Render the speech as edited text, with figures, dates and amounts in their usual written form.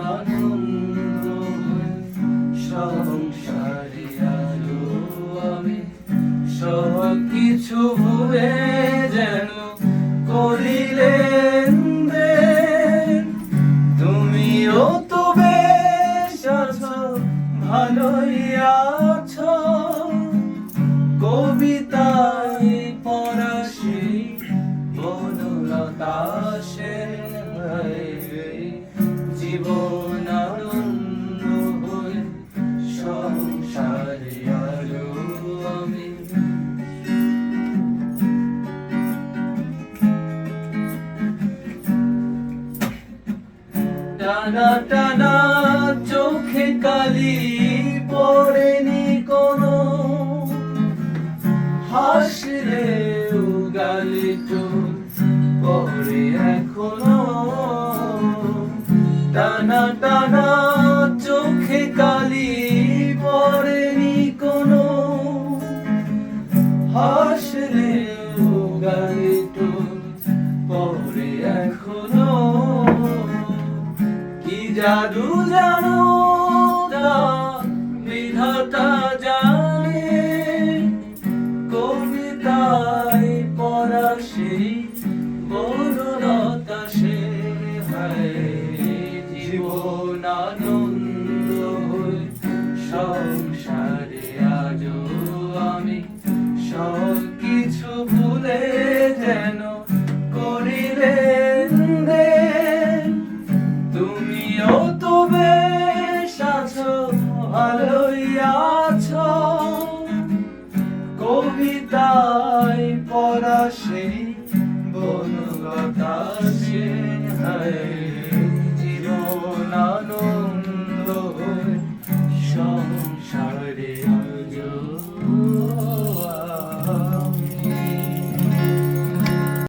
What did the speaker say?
আনন্দ হয়ে সংসারে আলো আমি সব কিছু ভুলে যেন করিলেন তুমিও তো বেশ আছো ভালোই আছো কবিতায় পড়া সেই বনলতা সে জীবন আনন্দ হয়ে সংসারে আলো আমি টানা টানা চোখে কালি পড়েনি কোনো হাসলে গালি তো পড়ে এখনো টানা টানা চোখে কালি পড়েনি কোনো হাসলে গালি তো পড়ে এখনো কি জাদু জানো তা বিধাতা জানে কবিতায় পড়া সেই বনলতা সে জীবন আনন্দ হয়ে সংসারে আজও আমি সব কিছু ভুলে যেন করিলেন তুমিও তো বেশ আছো ভালোই আছো কবিতায় পড়া সেই বনলতা সে জীবন আনন্দ হয়ে সংসারে